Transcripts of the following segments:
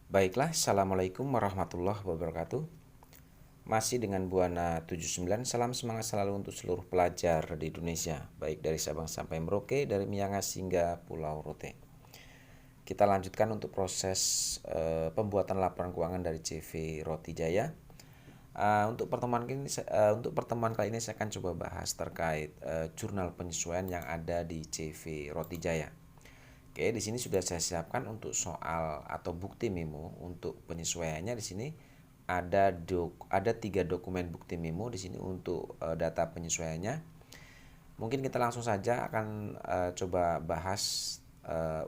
Baiklah, Assalamualaikum warahmatullahi wabarakatuh. Masih dengan Buana 79, salam semangat selalu untuk seluruh pelajar di Indonesia, baik dari Sabang sampai Merauke, dari Miangas hingga Pulau Rote. Kita lanjutkan untuk proses pembuatan laporan keuangan dari CV Roti Jaya. Untuk pertemuan kali ini saya akan coba bahas terkait jurnal penyesuaian yang ada di CV Roti Jaya. Oke, di sini sudah saya siapkan untuk soal atau bukti memo untuk penyesuaiannya. Di sini ada 3 dokumen bukti memo di sini untuk data penyesuaiannya. Mungkin kita langsung saja akan coba bahas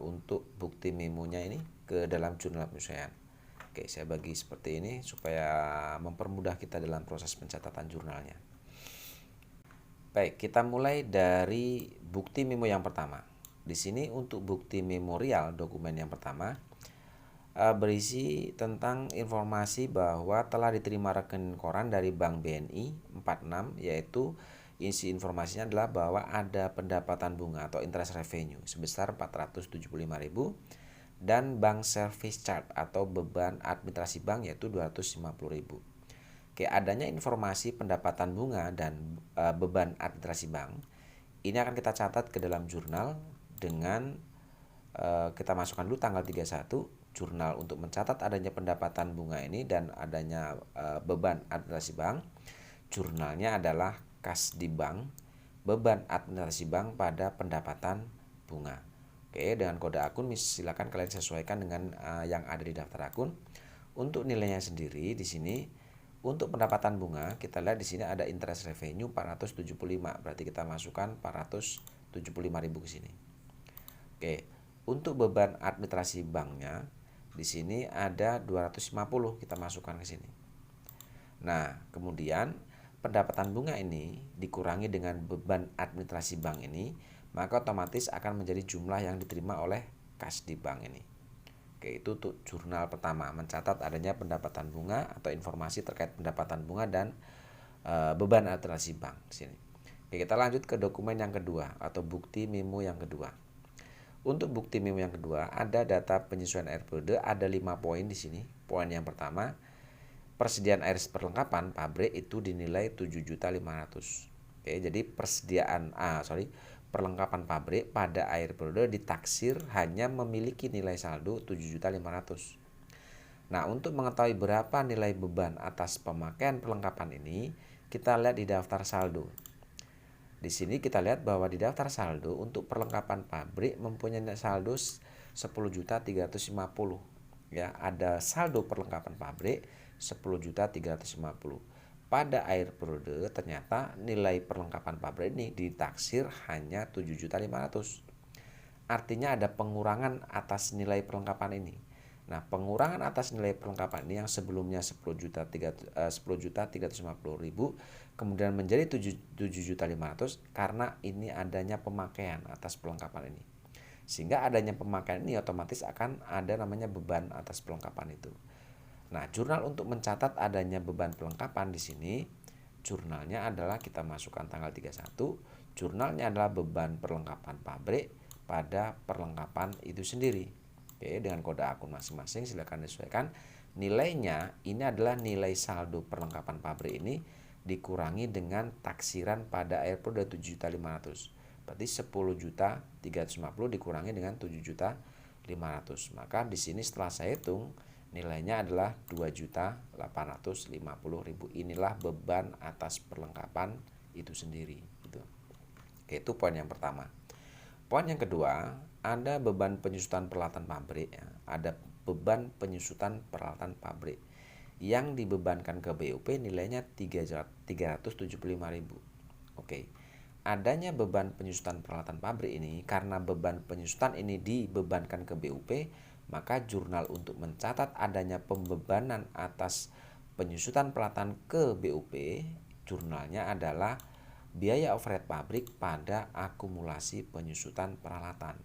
untuk bukti memonya ini ke dalam jurnal penyesuaian. Oke, saya bagi seperti ini supaya mempermudah kita dalam proses pencatatan jurnalnya. Baik, kita mulai dari bukti memo yang pertama. Di sini untuk bukti memorial dokumen yang pertama berisi tentang informasi bahwa telah diterima rekening koran dari Bank BNI 46, yaitu isi informasinya adalah bahwa ada pendapatan bunga atau interest revenue sebesar 475.000 dan bank service charge atau beban administrasi bank yaitu 250.000. Oke, adanya informasi pendapatan bunga dan beban administrasi bank ini akan kita catat ke dalam jurnal dengan kita masukkan dulu tanggal 31 jurnal untuk mencatat adanya pendapatan bunga ini dan adanya beban administrasi bank. Jurnalnya adalah kas di bank, beban administrasi bank pada pendapatan bunga. Oke, dengan kode akun silakan kalian sesuaikan dengan yang ada di daftar akun. Untuk nilainya sendiri di sini untuk pendapatan bunga kita lihat di sini ada interest revenue 475, berarti kita masukkan 475.000 ke sini. Oke, untuk beban administrasi banknya di sini ada 250, kita masukkan ke sini. Nah, kemudian pendapatan bunga ini dikurangi dengan beban administrasi bank ini, maka otomatis akan menjadi jumlah yang diterima oleh kas di bank ini. Oke, itu untuk jurnal pertama, mencatat adanya pendapatan bunga atau informasi terkait pendapatan bunga dan beban administrasi bank di sini. Oke, kita lanjut ke dokumen yang kedua atau bukti memo yang kedua. Untuk bukti memo yang kedua ada data penyesuaian air periode, ada 5 poin di sini. Poin yang pertama, persediaan air perlengkapan pabrik itu dinilai 7.500.000. Oke, jadi perlengkapan pabrik pada air periode ditaksir hanya memiliki nilai saldo 7.500.000. Nah, untuk mengetahui berapa nilai beban atas pemakaian perlengkapan ini, kita lihat di daftar saldo. Di sini kita lihat bahwa di daftar saldo untuk perlengkapan pabrik mempunyai saldo 10.350.000. Ya, ada saldo perlengkapan pabrik 10.350.000. Pada air periode ternyata nilai perlengkapan pabrik ini ditaksir hanya 7.500.000. Artinya ada pengurangan atas nilai perlengkapan ini. Nah, pengurangan atas nilai perlengkapan ini yang sebelumnya 10.350.000 kemudian menjadi 7.500.000 karena ini adanya pemakaian atas perlengkapan ini. Sehingga adanya pemakaian ini otomatis akan ada namanya beban atas perlengkapan itu. Nah, jurnal untuk mencatat adanya beban perlengkapan di sini, jurnalnya adalah kita masukkan tanggal 31, jurnalnya adalah beban perlengkapan pabrik pada perlengkapan itu sendiri. Oke, dengan kode akun masing-masing silakan disesuaikan. Nilainya ini adalah nilai saldo perlengkapan pabrik ini dikurangi dengan taksiran pada air periode 7.500.000. Berarti 10.350 dikurangi dengan 7.500.000. Maka di sini setelah saya hitung nilainya adalah 2.850.000. Inilah beban atas perlengkapan itu sendiri. Oke, itu poin yang pertama. Poin yang kedua, ada beban penyusutan peralatan pabrik. Ada beban penyusutan peralatan pabrik yang dibebankan ke BUP nilainya 375.000. Oke. Adanya beban penyusutan peralatan pabrik ini karena beban penyusutan ini dibebankan ke BUP, maka jurnal untuk mencatat adanya pembebanan atas penyusutan peralatan ke BUP, jurnalnya adalah biaya overhead pabrik pada akumulasi penyusutan peralatan.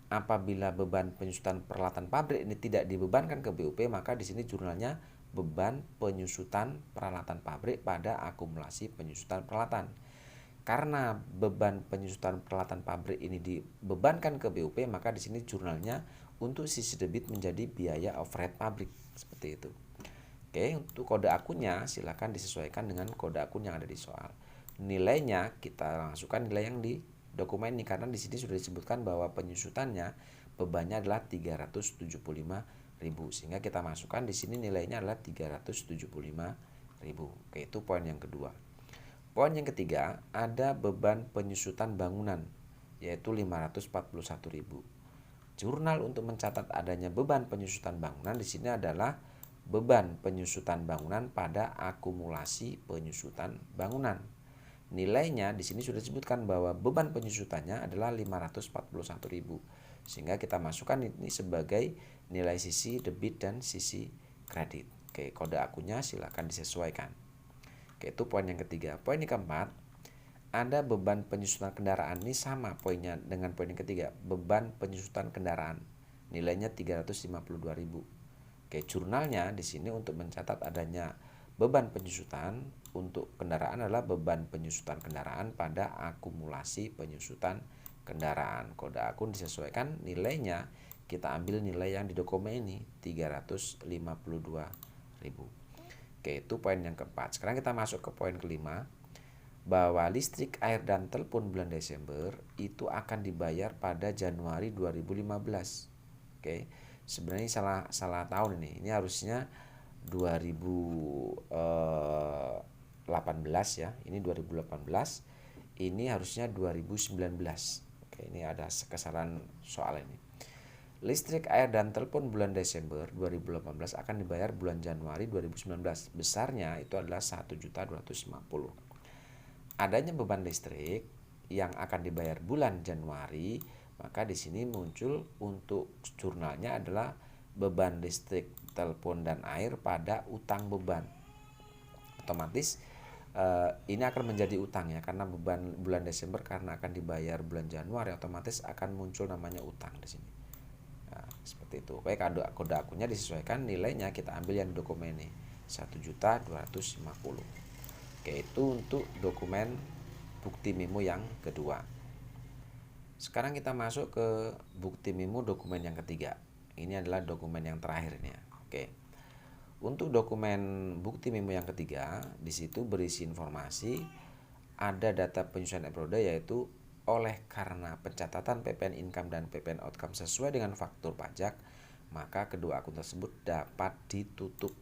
Apabila beban penyusutan peralatan pabrik ini tidak dibebankan ke BUP, maka di sini jurnalnya beban penyusutan peralatan pabrik pada akumulasi penyusutan peralatan. Karena beban penyusutan peralatan pabrik ini dibebankan ke BUP, maka di sini jurnalnya untuk sisi debit menjadi biaya overhead pabrik, seperti itu. Oke, untuk kode akunnya silakan disesuaikan dengan kode akun yang ada di soal. Nilainya kita masukkan nilai yang di dokumen ini karena di sini sudah disebutkan bahwa penyusutannya bebannya adalah 375.000 sehingga kita masukkan di sini nilainya adalah 375.000. Oke, itu poin yang kedua. Poin yang ketiga, ada beban penyusutan bangunan yaitu 541.000. Jurnal untuk mencatat adanya beban penyusutan bangunan di sini adalah beban penyusutan bangunan pada akumulasi penyusutan bangunan. Nilainya di sini sudah disebutkan bahwa beban penyusutannya adalah 541.000. Sehingga kita masukkan ini sebagai nilai sisi debit dan sisi kredit. Oke, kode akunnya silakan disesuaikan. Oke, itu poin yang ketiga. Poin yang keempat, ada beban penyusutan kendaraan. Ini sama poinnya dengan poin yang ketiga, beban penyusutan kendaraan. Nilainya 352.000. Oke, jurnalnya di sini untuk mencatat adanya beban penyusutan untuk kendaraan adalah beban penyusutan kendaraan pada akumulasi penyusutan kendaraan. Kode akun disesuaikan, nilainya kita ambil nilai yang di dokumen ini 352.000. Oke, itu poin yang keempat. Sekarang kita masuk ke poin kelima, bahwa listrik, air, dan telepon bulan Desember itu akan dibayar pada Januari 2015. Oke, sebenarnya salah tahun ini. Ini harusnya 2018 ya. Ini 2018. Ini harusnya 2019. Oke, ini ada kesalahan soal ini. Listrik, air, dan telepon bulan Desember 2018 akan dibayar bulan Januari 2019. Besarnya itu adalah 1.250.000. Adanya beban listrik yang akan dibayar bulan Januari, maka di sini muncul untuk jurnalnya adalah beban listrik, telepon, dan air pada utang beban. Otomatis ini akan menjadi utang ya, karena beban bulan Desember karena akan dibayar bulan Januari, otomatis akan muncul namanya utang di sini. Nah, seperti itu. Baik, kode akunnya disesuaikan, nilainya kita ambil yang dokumen ini 1.250.000. Oke, itu untuk dokumen bukti memo yang kedua. Sekarang kita masuk ke bukti memo dokumen yang ketiga. Ini adalah dokumen yang terakhir ini ya. Oke. Untuk dokumen bukti memo yang ketiga, di situ berisi informasi ada data penyusunan episode, yaitu oleh karena pencatatan PPN income dan PPN outcome sesuai dengan faktur pajak, maka kedua akun tersebut dapat ditutup.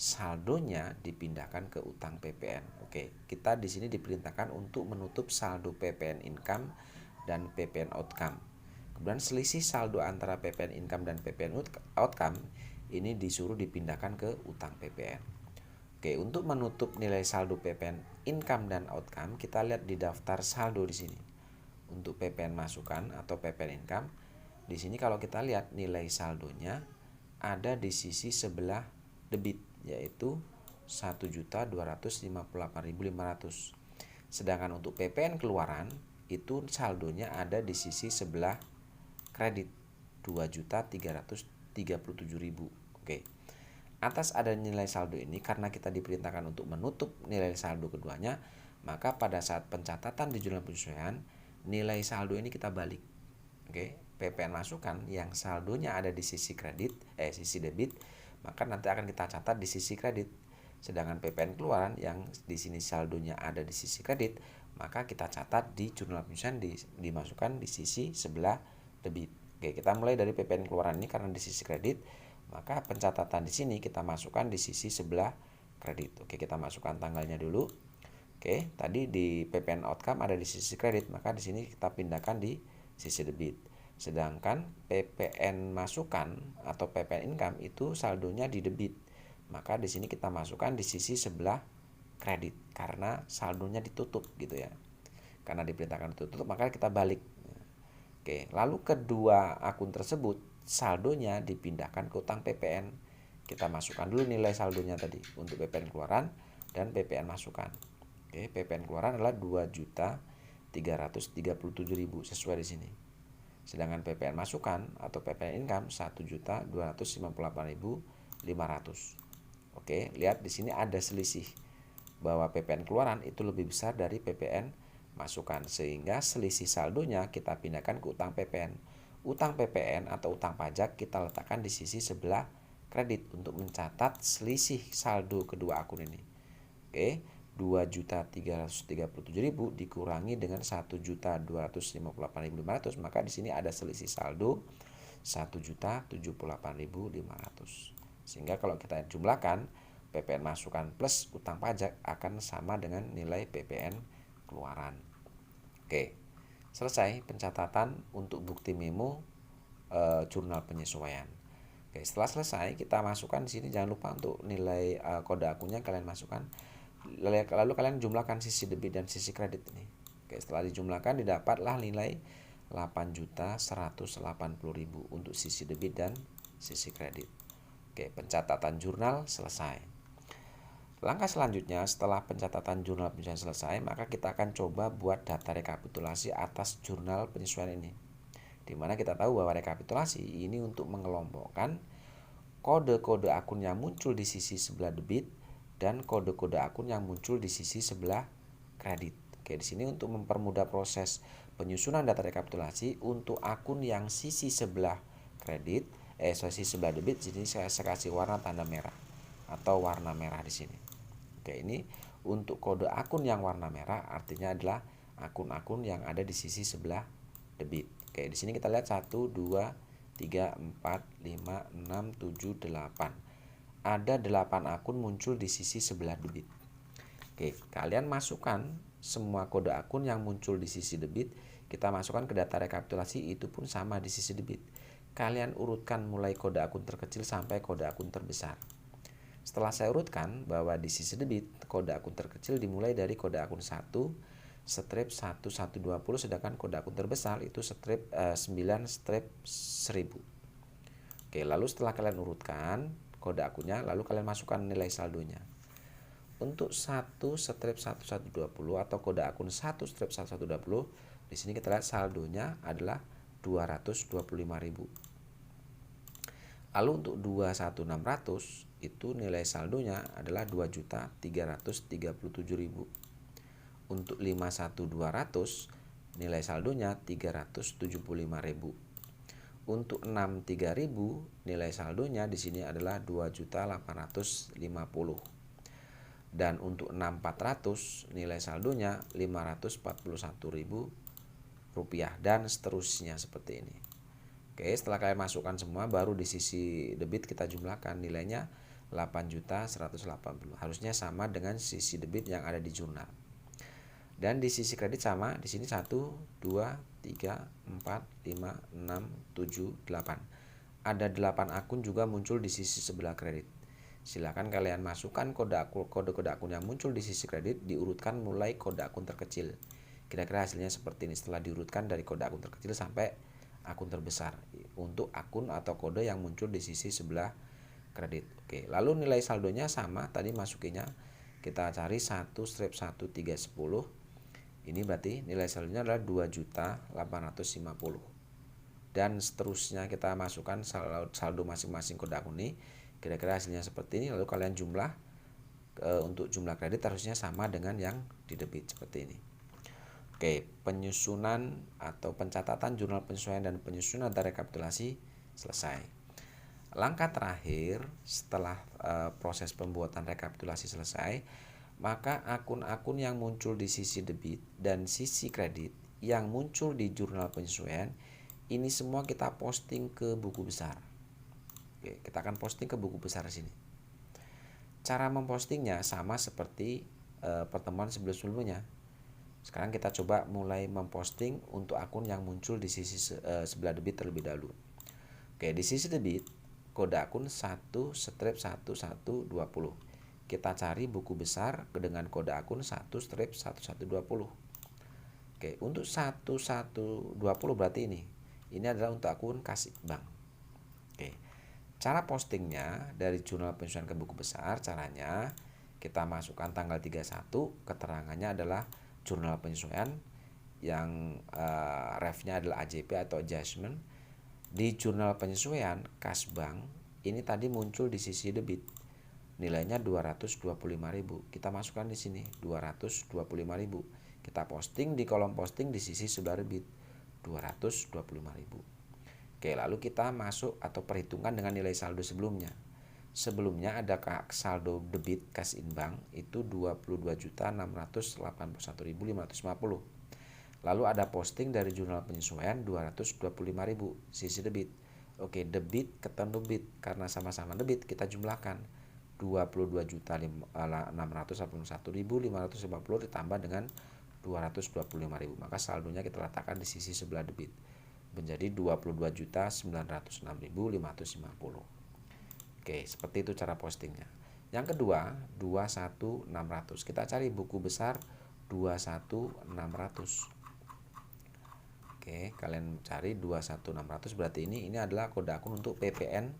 Saldonya dipindahkan ke utang PPN. Oke, kita di sini diperintahkan untuk menutup saldo PPN income dan PPN outcome. Kemudian selisih saldo antara PPN income dan PPN outcome ini disuruh dipindahkan ke utang PPN. Oke, untuk menutup nilai saldo PPN income dan outcome, kita lihat di daftar saldo di sini. Untuk PPN masukan atau PPN income, di sini kalau kita lihat nilai saldonya ada di sisi sebelah debit, yaitu 1.258.500. Sedangkan untuk PPN keluaran itu saldonya ada di sisi sebelah kredit 2.337.000. Oke. Atas ada nilai saldo ini, karena kita diperintahkan untuk menutup nilai saldo keduanya, maka pada saat pencatatan di jurnal penyesuaian, nilai saldo ini kita balik. Oke, PPN masukan yang saldonya ada di sisi sisi debit, maka nanti akan kita catat di sisi kredit. Sedangkan PPN keluaran yang di sini saldonya ada di sisi kredit, maka kita catat di jurnal penyesuaian dimasukkan di sisi sebelah debit. Oke, kita mulai dari PPN keluaran ini karena di sisi kredit, maka pencatatan di sini kita masukkan di sisi sebelah kredit. Oke, kita masukkan tanggalnya dulu. Oke, tadi di PPN outcome ada di sisi kredit, maka di sini kita pindahkan di sisi debit. Sedangkan PPN masukan atau PPN income itu saldonya di debit, maka di sini kita masukkan di sisi sebelah kredit karena saldonya ditutup gitu ya. Karena diperintahkan ditutup, maka kita balik. Oke, lalu kedua akun tersebut saldonya dipindahkan ke utang PPN. Kita masukkan dulu nilai saldonya tadi untuk PPN keluaran dan PPN masukan. Oke, PPN keluaran adalah 2.337.000 sesuai di sini. Sedangkan PPN masukan atau PPN income 1.258.500. Oke, lihat di sini ada selisih bahwa PPN keluaran itu lebih besar dari PPN masukan, sehingga selisih saldonya kita pindahkan ke utang PPN. Utang PPN atau utang pajak kita letakkan di sisi sebelah kredit untuk mencatat selisih saldo kedua akun ini. Oke, 2.337.000 dikurangi dengan 1.258.500, maka di sini ada selisih saldo 1.078.500. Sehingga kalau kita jumlahkan PPN masukan plus utang pajak akan sama dengan nilai PPN keluaran. Oke, selesai pencatatan untuk bukti memo jurnal penyesuaian. Oke, setelah selesai kita masukkan di sini, jangan lupa untuk nilai kode akunnya kalian masukkan. Lalu kalian jumlahkan sisi debit dan sisi kredit ini. Oke, setelah dijumlahkan didapatlah nilai 8.180.000 untuk sisi debit dan sisi kredit. Oke, pencatatan jurnal selesai. Langkah selanjutnya setelah pencatatan jurnal penyesuaian selesai, maka kita akan coba buat data rekapitulasi atas jurnal penyesuaian ini. Dimana kita tahu bahwa rekapitulasi ini untuk mengelompokkan kode-kode akun yang muncul di sisi sebelah debit dan kode-kode akun yang muncul di sisi sebelah kredit. Oke, di sini untuk mempermudah proses penyusunan data rekapitulasi untuk akun yang sisi sebelah kredit, sisi sebelah debit, jadi saya kasih warna tanda merah atau warna merah di sini. Oke, ini untuk kode akun yang warna merah artinya adalah akun-akun yang ada di sisi sebelah debit. Oke, di sini kita lihat 1, 2, 3, 4, 5, 6, 7, 8. Ada 8 akun muncul di sisi sebelah debit. Oke, kalian masukkan semua kode akun yang muncul di sisi debit, kita masukkan ke data rekapitulasi, itu pun sama di sisi debit. Kalian urutkan mulai kode akun terkecil sampai kode akun terbesar. Setelah saya urutkan bahwa di sisi debit kode akun terkecil dimulai dari kode akun 1 strip 1120, sedangkan kode akun terbesar itu strip 9 strip 1000. Oke, lalu setelah kalian urutkan kode akunnya, lalu kalian masukkan nilai saldonya. Untuk 1 strip 1120 atau kode akun 1 strip 1120, di sini kita lihat saldonya adalah 225.000. Lalu untuk 21600 itu nilai saldonya adalah 2.337.000. Untuk 51200 nilai saldonya 375.000. Untuk 63000 nilai saldonya di sini adalah 2.850. Dan untuk 6400 nilai saldonya 541.000 rupiah dan seterusnya seperti ini. Oke, setelah kalian masukkan semua, baru di sisi debit kita jumlahkan nilainya 8.180. Harusnya sama dengan sisi debit yang ada di jurnal. Dan di sisi kredit sama, di sini 1, 2, 3, 4, 5, 6, 7, 8. Ada 8 akun juga muncul di sisi sebelah kredit. Silakan kalian masukkan kode akun yang muncul di sisi kredit, diurutkan mulai kode akun terkecil. Kira-kira hasilnya seperti ini setelah diurutkan dari kode akun terkecil sampai akun terbesar untuk akun atau kode yang muncul di sisi sebelah kredit. Oke, lalu nilai saldonya sama tadi masukinya. Kita cari 1 strip 1310. Ini berarti nilai saldonya adalah 2.850. Dan seterusnya kita masukkan saldo masing-masing kode akun ini. Kira-kira hasilnya seperti ini. Lalu kalian jumlah untuk jumlah kredit harusnya sama dengan yang di debit seperti ini. Oke, penyusunan atau pencatatan jurnal penyesuaian dan penyusunan data rekapitulasi selesai. Langkah terakhir setelah proses pembuatan rekapitulasi selesai, maka akun-akun yang muncul di sisi debit dan sisi kredit yang muncul di jurnal penyesuaian ini semua kita posting ke buku besar. Oke, kita akan posting ke buku besar sini. Cara mempostingnya sama seperti pertemuan sebelum-sebelumnya. Sekarang kita coba mulai memposting untuk akun yang muncul di sisi sebelah debit terlebih dahulu. Oke, di sisi debit kode akun 1 strip 1120. Kita cari buku besar dengan kode akun 1 strip 1120. Oke, untuk 1120 berarti ini. Ini adalah untuk akun kasih bank. Oke. Cara postingnya dari jurnal penyesuaian ke buku besar, caranya kita masukkan tanggal 31, keterangannya adalah jurnal penyesuaian yang refnya adalah AJP atau adjustment. Di jurnal penyesuaian kas bank ini tadi muncul di sisi debit nilainya 225.000. Kita masukkan di sini 225.000. Kita posting di kolom posting di sisi sebelah debit 225.000. Oke, lalu kita masuk atau perhitungkan dengan nilai saldo sebelumnya. Sebelumnya ada saldo debit kas in bank itu 22.681.550. Lalu ada posting dari jurnal penyesuaian 225.000 sisi debit. Oke, debit ketemu debit, karena sama-sama debit kita jumlahkan 22.681.550 ditambah dengan 225.000, maka saldonya kita letakkan di sisi sebelah debit menjadi 22.906.550. Oke, seperti itu cara postingnya. Yang kedua, 21600. Kita cari buku besar 21600. Oke, kalian cari 21600, berarti ini adalah kode akun untuk PPN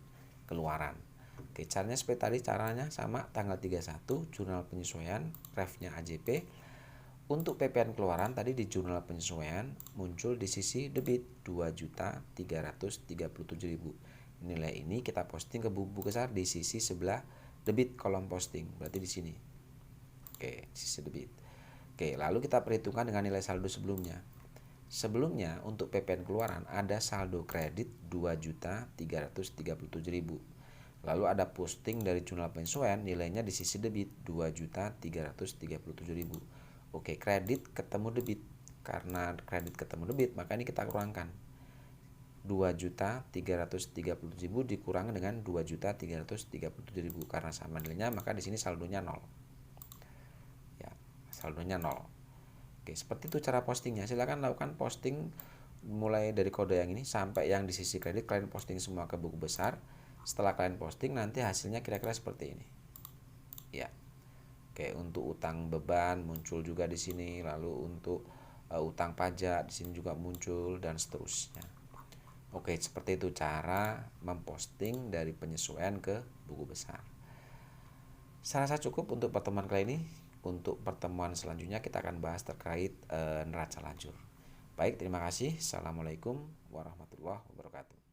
keluaran. Oke, caranya seperti tadi, caranya sama, tanggal 31 jurnal penyesuaian, refnya AJP. Untuk PPN keluaran tadi di jurnal penyesuaian muncul di sisi debit 2.337.000. Nilai ini kita posting ke buku besar di sisi sebelah debit kolom posting, berarti di sini. Oke, sisi debit. Oke, lalu kita perhitungkan dengan nilai saldo sebelumnya. Sebelumnya untuk PPN keluaran ada saldo kredit 2.337.000. Lalu ada posting dari jurnal penyesuaian, nilainya di sisi debit 2.337.000. Oke, kredit ketemu debit. Karena kredit ketemu debit, maka ini kita kurangkan. 2.337.000 dikurangi dengan 2.337.000 karena sama nilainya, maka di sini saldonya 0. Ya, saldonya 0. Oke, seperti itu cara postingnya. Silakan lakukan posting mulai dari kode yang ini sampai yang di sisi kredit, kalian posting semua ke buku besar. Setelah kalian posting, nanti hasilnya kira-kira seperti ini. Ya. Oke, untuk utang beban muncul juga di sini, lalu untuk utang pajak di sini juga muncul, dan seterusnya. Oke, seperti itu cara memposting dari penyesuaian ke buku besar. Saya rasa cukup untuk pertemuan kali ini. Untuk pertemuan selanjutnya kita akan bahas terkait neraca lajur. Baik, terima kasih. Assalamualaikum warahmatullahi wabarakatuh.